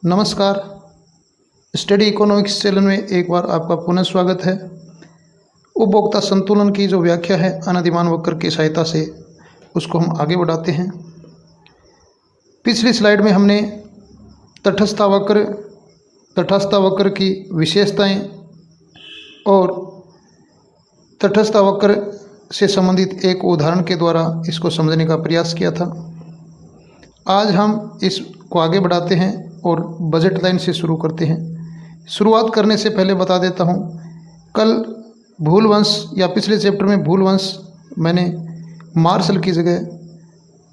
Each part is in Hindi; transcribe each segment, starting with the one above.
नमस्कार। स्टडी इकोनॉमिक्स चैनल में एक बार आपका पुनः स्वागत है। उपभोक्ता संतुलन की जो व्याख्या है अनधिमान वक्र की सहायता से उसको हम आगे बढ़ाते हैं। पिछली स्लाइड में हमने तटस्थ वक्र की विशेषताएं और तटस्थ वक्र से संबंधित एक उदाहरण के द्वारा इसको समझने का प्रयास किया था। आज हम इसको आगे बढ़ाते हैं और बजट लाइन से शुरू करते हैं। शुरुआत करने से पहले बता देता हूं, कल भूल वंश या पिछले चैप्टर में भूल वंश मैंने मार्शल की जगह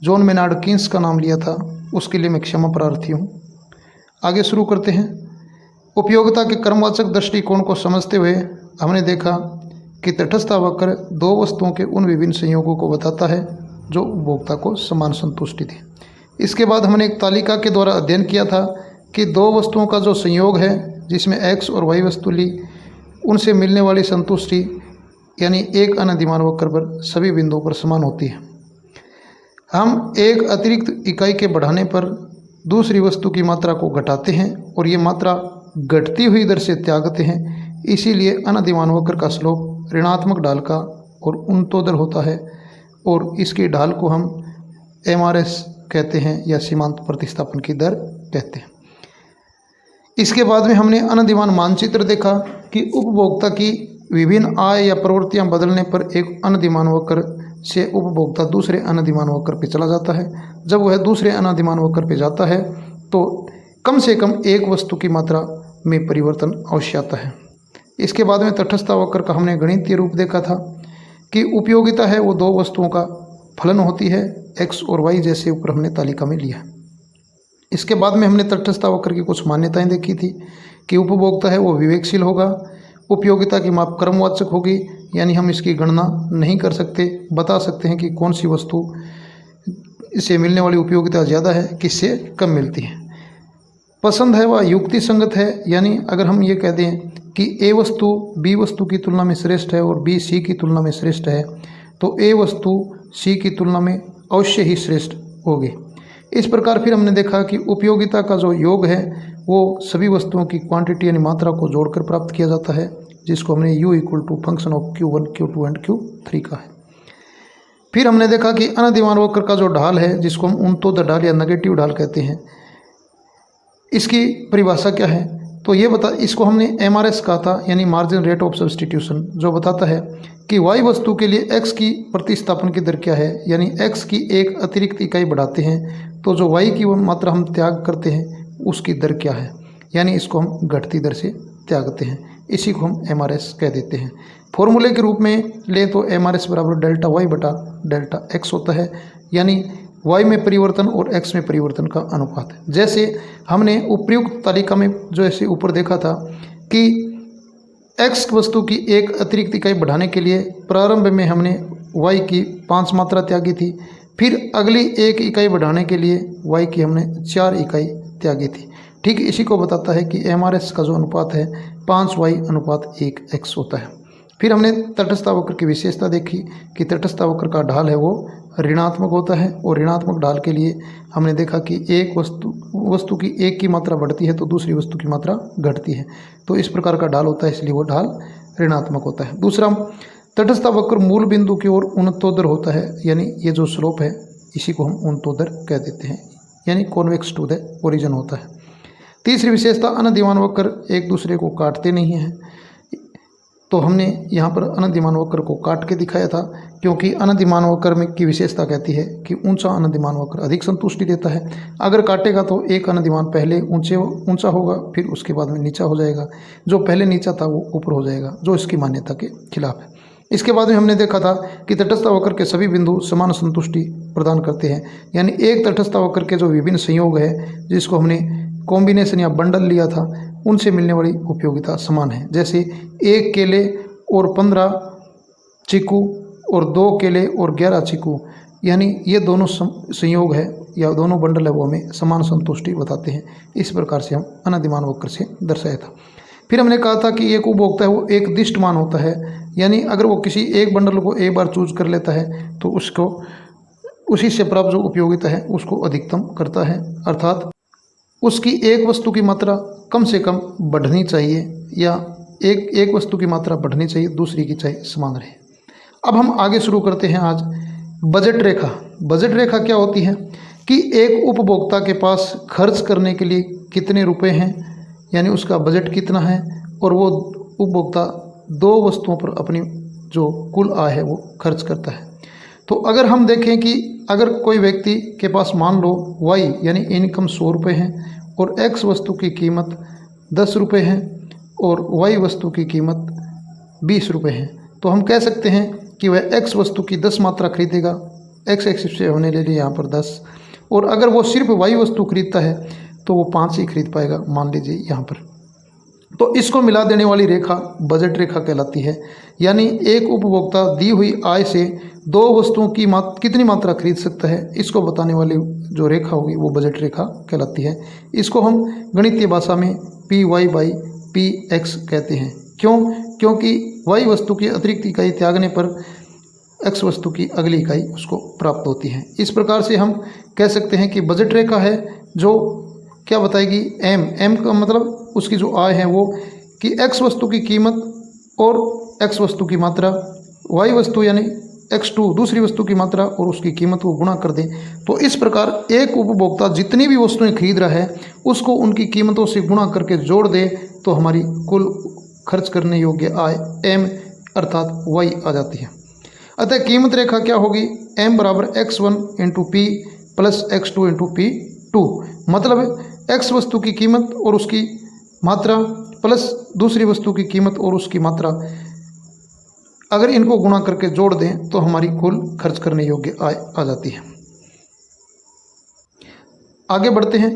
जॉन मेनार्ड कीन्स का नाम लिया था, उसके लिए मैं क्षमा प्रार्थी हूं। आगे शुरू करते हैं। उपयोगिता के क्रमवाचक दृष्टिकोण को समझते हुए हमने देखा कि तटस्थ वक्र दो वस्तुओं के उन विभिन्न संयोगों को बताता है जो उपभोक्ता को समान संतुष्टि दे। इसके बाद हमने एक तालिका के द्वारा अध्ययन किया था कि दो वस्तुओं का जो संयोग है जिसमें x और y वस्तु ली, उनसे मिलने वाली संतुष्टि यानी एक अनधिमान वक्र पर सभी बिंदुओं पर समान होती है। हम एक अतिरिक्त इकाई के बढ़ाने पर दूसरी वस्तु की मात्रा को घटाते हैं और ये मात्रा घटती हुई दर से त्यागते हैं। इसीलिए अनधिमान वक्र का स्लोप ऋणात्मक ढाल का और उन्नतोदर होता है और इसकी ढाल को हम MRS कहते हैं या सीमांत प्रतिस्थापन की दर कहते हैं। इसके बाद में हमने अनधिमान मानचित्र देखा कि उपभोक्ता की विभिन्न आय या प्रवृत्तियां बदलने पर एक अनधिमान वक्र से उपभोक्ता दूसरे अनधिमान वक्र पे चला जाता है। जब वह दूसरे अनधिमान वक्र पे जाता है तो कम से कम एक वस्तु की मात्रा में परिवर्तन अवश्य आता है। इसके बाद में तटस्थ वक्र का हमने गणितीय रूप देखा था कि उपयोगिता है वो दो वस्तुओं का फलन होती है, x और y जैसे ऊपर हमने तालिका में लिया। इसके बाद में हमने तटस्थ वक्र की कुछ मान्यताएं देखी थी कि उपभोक्ता है वो विवेकशील होगा, उपयोगिता की माप क्रमवाचक होगी, यानी हम इसकी गणना नहीं कर सकते, बता सकते हैं कि कौन सी वस्तु से मिलने वाली उपयोगिता ज़्यादा है, किससे कम मिलती है। पसंद है वह युक्ति संगत है, यानी अगर हम ये कह दें कि A वस्तु B वस्तु की तुलना में श्रेष्ठ है और B C की तुलना में श्रेष्ठ है तो A वस्तु C की तुलना में अवश्य ही श्रेष्ठ होगी। इस प्रकार फिर हमने देखा कि उपयोगिता का जो योग है वो सभी वस्तुओं की क्वांटिटी यानी मात्रा को जोड़कर प्राप्त किया जाता है, जिसको हमने U = function of Q1 Q2 and Q3 का है। फिर हमने देखा कि अनधिमान वक्र का जो ढाल है जिसको हम उन्नतोदर ढाल या नेगेटिव ढाल कहते हैं, इसकी परिभाषा क्या है तो इसको हमने MRS कहा था, यानी मार्जिन रेट ऑफ सब्स्टिट्यूशन, जो बताता है कि y वस्तु के लिए x की प्रतिस्थापन की दर क्या है, यानी x की एक अतिरिक्त इकाई बढ़ाते हैं तो जो y की मात्रा हम त्याग करते हैं उसकी दर क्या है, यानी इसको हम घटती दर से त्यागते हैं। इसी को हम MRS कह देते हैं। फॉर्मूले के रूप में लें तो MRS बराबर डेल्टा y बटा डेल्टा x होता है, यानी y में परिवर्तन और x में परिवर्तन का अनुपात। जैसे हमने उपयुक्त तालिका में जो ऐसे ऊपर देखा था कि x वस्तु की एक अतिरिक्त इकाई बढ़ाने के लिए प्रारंभ में हमने y की 5 मात्रा त्यागी थी, फिर अगली एक इकाई बढ़ाने के लिए y की हमने 4 इकाई त्यागी थी। ठीक इसी को बताता है कि MRS का जो अनुपात है 5y अनुपात 1x होता है। फिर हमने तटस्थ वक्र की विशेषता देखी कि तटस्थ वक्र का ढाल है वो ऋणात्मक होता है और ऋणात्मक ढाल के लिए हमने देखा कि एक वस्तु की एक की मात्रा बढ़ती है तो दूसरी वस्तु की मात्रा घटती है, तो इस प्रकार का ढाल होता है, इसलिए वो ढाल ऋणात्मक होता है। दूसरा, तटस्थ वक्र मूल बिंदु की ओर उन्नतोदर होता है, यानी ये जो स्लोप है इसी को हम उन्नतोदर कह देते हैं, यानी कॉन्वेक्स टू द ओरिजिन होता है। तीसरी विशेषता, अनधिमान वक्र एक दूसरे को काटते नहीं हैं, तो हमने यहाँ पर अनधिमान वक्र को काट के दिखाया था, क्योंकि अनधिमान वक्र की विशेषता कहती है कि ऊंचा अनधिमान वक्र अधिक संतुष्टि देता है। अगर काटेगा तो एक अनधिमान पहले ऊंचा होगा, फिर उसके बाद में नीचा हो जाएगा, जो पहले नीचा था वो ऊपर हो जाएगा, जो इसकी मान्यता के खिलाफ है। इसके बाद में हमने देखा था कि तटस्थ वक्र के सभी बिंदु समान संतुष्टि प्रदान करते हैं, यानी एक तटस्थ वक्र के जो विभिन्न संयोग है जिसको हमने कॉम्बिनेशन या बंडल लिया था, उनसे मिलने वाली उपयोगिता समान है। जैसे 1 केले और 15 चीकू और 2 केले और 11 चीकू, यानी ये दोनों संयोग है या दोनों बंडल है वो हमें समान संतुष्टि बताते हैं। इस प्रकार से हम अनधिमान वक्र से दर्शाया था। फिर हमने कहा था कि एक उपभोक्ता है वो एक दिष्ट मान होता है, यानी अगर वो किसी एक बंडल को एक बार चूज कर लेता है तो उसको उसी से प्राप्त जो उपयोगिता है उसको अधिकतम करता है। अर्थात उसकी एक वस्तु की मात्रा कम से कम बढ़नी चाहिए, या एक वस्तु की मात्रा बढ़नी चाहिए, दूसरी की चाहे समान रहे। अब हम आगे शुरू करते हैं आज बजट रेखा। बजट रेखा क्या होती है कि एक उपभोक्ता के पास खर्च करने के लिए कितने रुपए हैं, यानी उसका बजट कितना है, और वो उपभोक्ता दो वस्तुओं पर अपनी जो कुल आय है वो खर्च करता है। तो अगर हम देखें कि अगर कोई व्यक्ति के पास मान लो वाई यानी इनकम 100 रुपये है और एक्स वस्तु की कीमत 10 रुपये है और वाई वस्तु की कीमत 20 रुपये है, तो हम कह सकते हैं कि वह एक्स वस्तु की 10 मात्रा खरीदेगा, एक्स एक्सिस से होने ले लिए यहाँ पर 10, और अगर वो सिर्फ वाई वस्तु खरीदता है तो वो 5 ही खरीद पाएगा, मान लीजिए यहाँ पर। तो इसको मिला देने वाली रेखा बजट रेखा कहलाती है। यानी एक उपभोक्ता दी हुई आय से दो वस्तुओं की कितनी मात्रा खरीद सकता है, इसको बताने वाली जो रेखा होगी वो बजट रेखा कहलाती है। इसको हम गणितीय भाषा में P Y by P X कहते हैं। क्यों? क्योंकि वाई वस्तु की अतिरिक्त इकाई त्यागने पर एक्स वस्तु की अगली इकाई उसको प्राप्त होती है। इस प्रकार से हम कह सकते हैं कि बजट रेखा है जो क्या बताएगी, एम का मतलब उसकी जो आय है वो कि एक्स वस्तु की कीमत और एक्स वस्तु की मात्रा, वाई वस्तु यानी x2 दूसरी वस्तु की मात्रा और उसकी कीमत को गुणा कर दें। तो इस प्रकार एक उपभोक्ता जितनी भी वस्तुएं खरीद रहा है उसको उनकी कीमतों से गुणा करके जोड़ दे तो हमारी कुल खर्च करने योग्य आय m अर्थात y आ जाती है। अतः कीमत रेखा क्या होगी, m बराबर x1 into P plus x2 into P two, मतलब x वस्तु की कीमत और उसकी मात्रा प्लस दूसरी वस्तु की कीमत और उसकी मात्रा, अगर इनको गुणा करके जोड़ दें तो हमारी कुल खर्च करने योग्य आय आ जाती है। आगे बढ़ते हैं।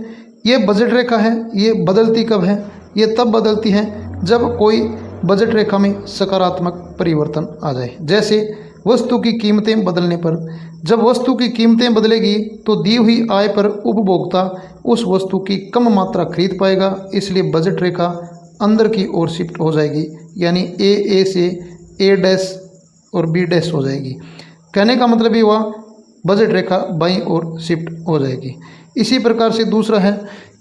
ये बजट रेखा है, ये बदलती कब है? ये तब बदलती है जब कोई बजट रेखा में सकारात्मक परिवर्तन आ जाए। जैसे वस्तु की कीमतें बदलने पर, जब वस्तु की कीमतें बदलेगी तो दी हुई आय पर उपभोक्ता उस वस्तु की कम मात्रा खरीद पाएगा, इसलिए बजट रेखा अंदर की ओर शिफ्ट हो जाएगी, यानी ए से ए डैश और बी डैश हो जाएगी। कहने का मतलब ये हुआ बजट रेखा बाईं ओर शिफ्ट हो जाएगी। इसी प्रकार से दूसरा है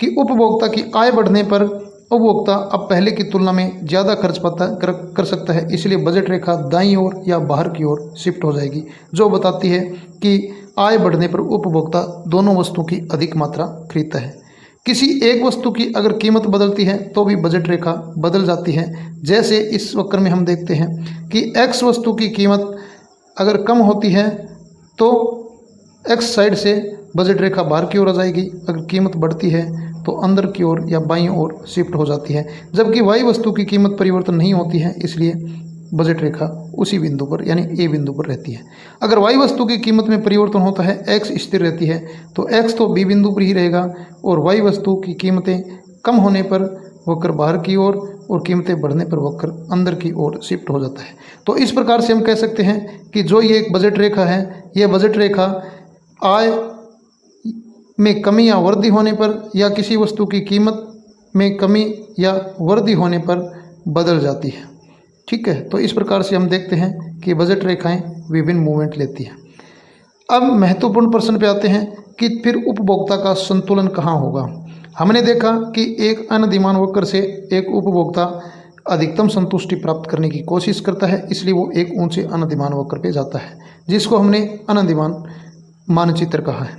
कि उपभोक्ता की आय बढ़ने पर उपभोक्ता अब पहले की तुलना में ज़्यादा खर्च कर सकता है, इसलिए बजट रेखा दाईं ओर या बाहर की ओर शिफ्ट हो जाएगी, जो बताती है कि आय बढ़ने पर उपभोक्ता दोनों वस्तुओं की अधिक मात्रा खरीदता है। किसी एक वस्तु की अगर कीमत बदलती है तो भी बजट रेखा बदल जाती है। जैसे इस वक्र में हम देखते हैं कि एक्स वस्तु की कीमत अगर कम होती है तो एक्स साइड से बजट रेखा बाहर की ओर आ जाएगी, अगर कीमत बढ़ती है तो अंदर की ओर या बाईं ओर शिफ्ट हो जाती है। जबकि वाई वस्तु की कीमत परिवर्तन नहीं होती है, इसलिए बजट रेखा उसी बिंदु पर यानी ए बिंदु पर रहती है। अगर वाई वस्तु की कीमत में परिवर्तन होता है, एक्स स्थिर रहती है, तो एक्स तो बी बिंदु पर ही रहेगा और वाई वस्तु की कीमतें कम होने पर वक्र बाहर की ओर और कीमतें बढ़ने पर वक्र अंदर की ओर शिफ्ट हो जाता है। तो इस प्रकार से हम कह सकते हैं कि जो ये एक बजट रेखा है, यह बजट रेखा आय में कमी या वृद्धि होने पर या किसी वस्तु की कीमत में कमी या वृद्धि होने पर बदल जाती है। ठीक है, तो इस प्रकार से हम देखते हैं कि बजट रेखाएं विभिन्न मूवमेंट लेती हैं। अब महत्वपूर्ण प्रश्न पे आते हैं कि फिर उपभोक्ता का संतुलन कहाँ होगा। हमने देखा कि एक अनधिमान वक्र से एक उपभोक्ता अधिकतम संतुष्टि प्राप्त करने की कोशिश करता है, इसलिए वो एक ऊंचे अनधिमान वक्र पे जाता है, जिसको हमने अनधिमान मानचित्र कहा है।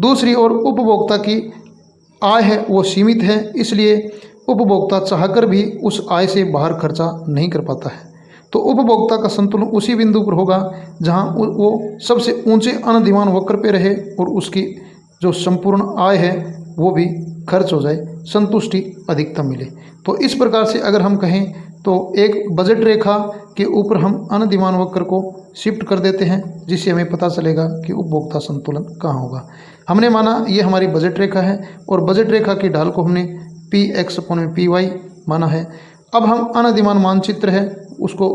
दूसरी ओर उपभोक्ता की आय है वो सीमित है, इसलिए उपभोक्ता चाहकर भी उस आय से बाहर खर्चा नहीं कर पाता है। तो उपभोक्ता का संतुलन उसी बिंदु पर होगा जहां वो सबसे ऊंचे अनधिमान वक्र पे रहे और उसकी जो संपूर्ण आय है वो भी खर्च हो जाए, संतुष्टि अधिकतम मिले। तो इस प्रकार से अगर हम कहें तो एक बजट रेखा के ऊपर हम अनधिमान वक्र को शिफ्ट कर देते हैं, जिससे हमें पता चलेगा कि उपभोक्ता संतुलन कहाँ होगा। हमने माना ये हमारी बजट रेखा है और बजट रेखा की ढाल को हमने पी एक्स अपॉन में पी वाई माना है। अब हम अनधिमान मानचित्र है उसको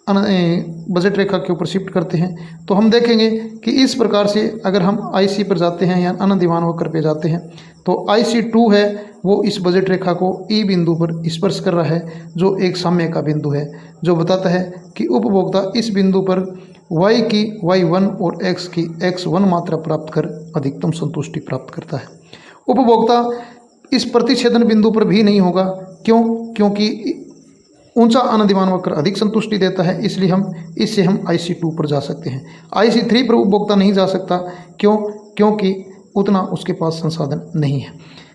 बजट रेखा के ऊपर शिफ्ट करते हैं, तो हम देखेंगे कि इस प्रकार से अगर हम आईसी पर जाते हैं या अनधिमान वक्र पे जाते हैं तो IC2 है वो इस बजट रेखा को ई बिंदु पर स्पर्श कर रहा है, जो एक साम्य का बिंदु है, जो बताता है कि उपभोक्ता इस बिंदु पर y की y1 और x की x1 मात्रा प्राप्त कर अधिकतम संतुष्टि प्राप्त करता है। उपभोक्ता इस प्रतिच्छेदन बिंदु पर भी नहीं होगा। क्यों? क्योंकि ऊंचा अनधिमान वक्र अधिक संतुष्टि देता है, इसलिए हम IC2 पर जा सकते हैं। IC3 पर उपभोक्ता नहीं जा सकता। क्यों? क्योंकि उतना उसके पास संसाधन नहीं है।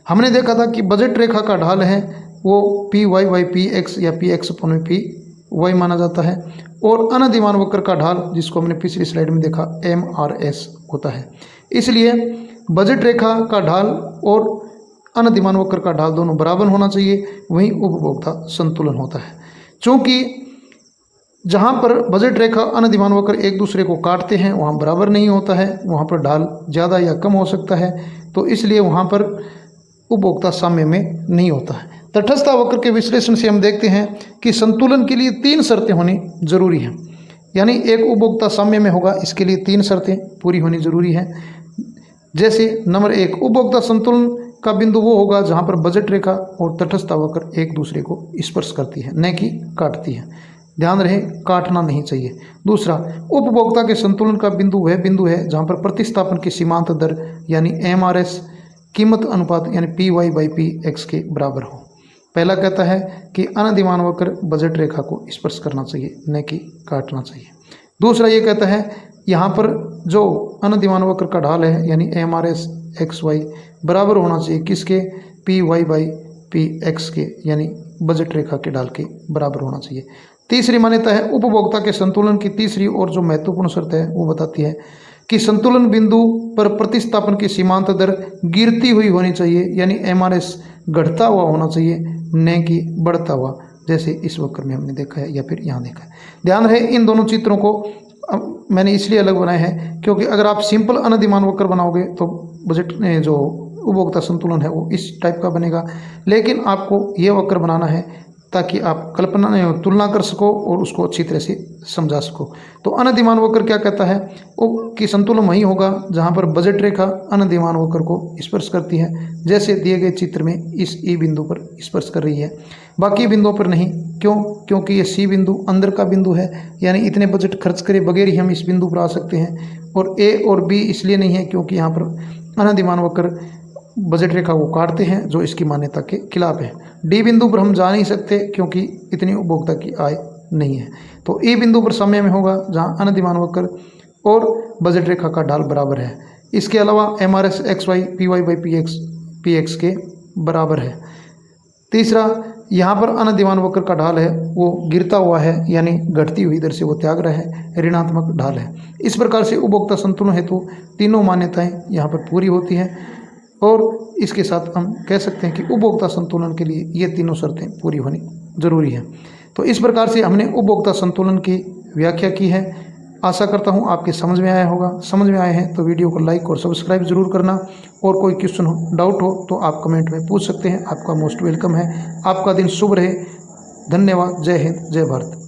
हमने देखा था कि बजट रेखा का ढाल है वो PY/PX या PX/PY माना जाता है, और अनधिमान वक्र का ढाल, जिसको हमने पिछली स्लाइड में देखा, MRS होता है। इसलिए बजट रेखा का ढाल और अनधिमान वक्र का ढाल दोनों बराबर होना चाहिए, वहीं उपभोक्ता संतुलन होता है। चूँकि जहाँ पर बजट रेखा अनधिमान वक्र एक दूसरे को काटते हैं वहाँ बराबर नहीं होता है, वहाँ पर ढाल ज़्यादा या कम हो सकता है, तो इसलिए वहाँ पर उपभोक्ता साम्य में नहीं होता है। तटस्थता वक्र के विश्लेषण से हम देखते हैं कि संतुलन के लिए 3 शर्तें होनी जरूरी हैं, यानी एक उपभोक्ता साम्य में होगा, इसके लिए 3 शर्तें पूरी होनी जरूरी है। जैसे नंबर 1, उपभोक्ता संतुलन का बिंदु वो होगा जहाँ पर बजट रेखा और तटस्थता वक्र एक दूसरे को स्पर्श करती है, न कि काटती है। ध्यान रहे, काटना नहीं चाहिए। दूसरा, उपभोक्ता के संतुलन का बिंदु वह बिंदु है जहाँ पर प्रतिस्थापन की सीमांत दर यानी MRS कीमत अनुपात यानी PY/PX के बराबर हो। पहला कहता है कि अनधिमान वक्र बजट रेखा को स्पर्श करना चाहिए, न कि काटना चाहिए। दूसरा ये कहता है यहाँ पर जो अनधिमान वक्र का ढाल है यानी MRS XY बराबर होना चाहिए किसके? PY/PX के, यानी बजट रेखा के ढाल के बराबर होना चाहिए। तीसरी मान्यता है उपभोक्ता के संतुलन की तीसरी और जो महत्वपूर्ण शर्त है वो बताती है कि संतुलन बिंदु पर प्रतिस्थापन की सीमांत दर गिरती हुई होनी चाहिए, यानी MRS घटता हुआ होना चाहिए, न कि बढ़ता हुआ, जैसे इस वक्र में हमने देखा है या फिर यहाँ देखा है। ध्यान रहे, इन दोनों चित्रों को मैंने इसलिए अलग बनाए हैं क्योंकि अगर आप सिंपल अनधिमान वक्र बनाओगे तो बजट जो उपभोक्ता संतुलन है वो इस टाइप का बनेगा, लेकिन आपको ये वक्र बनाना है ताकि आप तुलना कर सको और उसको अच्छी तरह से समझा सको। तो अनधिमान वक्र क्या कहता है कि संतुलन वही होगा जहाँ पर बजट रेखा अनधिमान वक्र को स्पर्श करती है, जैसे दिए गए चित्र में इस E बिंदु पर स्पर्श कर रही है, बाकी बिंदुओं पर नहीं। क्यों? क्योंकि ये C बिंदु अंदर का बिंदु है, यानी इतने बजट खर्च करे बगैर ही हम इस बिंदु पर आ सकते हैं। और A और B इसलिए नहीं है क्योंकि यहाँ पर अनधिमान वक्र बजट रेखा को काटते हैं, जो इसकी मान्यता के खिलाफ है। D बिंदु पर हम जा नहीं सकते क्योंकि इतनी उपभोक्ता की आय नहीं है। तो E बिंदु पर साम्य में होगा जहाँ अनधिमान वक्र और बजट रेखा का ढाल बराबर है। इसके अलावा MRS XY PY/PX के बराबर है। तीसरा, यहाँ पर अनधिमान वक्र का ढाल है वो गिरता हुआ है, यानी घटती हुई दर से वो त्याग रहा है, ऋणात्मक ढाल है। इस प्रकार से उपभोक्ता संतुलन हेतु तीनों मान्यताएं यहाँ पर पूरी होती हैं, और इसके साथ हम कह सकते हैं कि उपभोक्ता संतुलन के लिए ये तीनों शर्तें पूरी होनी जरूरी है। तो इस प्रकार से हमने उपभोक्ता संतुलन की व्याख्या की है। आशा करता हूँ आपके समझ में आया होगा। समझ में आए हैं तो वीडियो को लाइक और सब्सक्राइब जरूर करना, और कोई क्वेश्चन हो, डाउट हो तो आप कमेंट में पूछ सकते हैं। आपका मोस्ट वेलकम है। आपका दिन शुभ रहे। धन्यवाद। जय हिंद, जय भारत।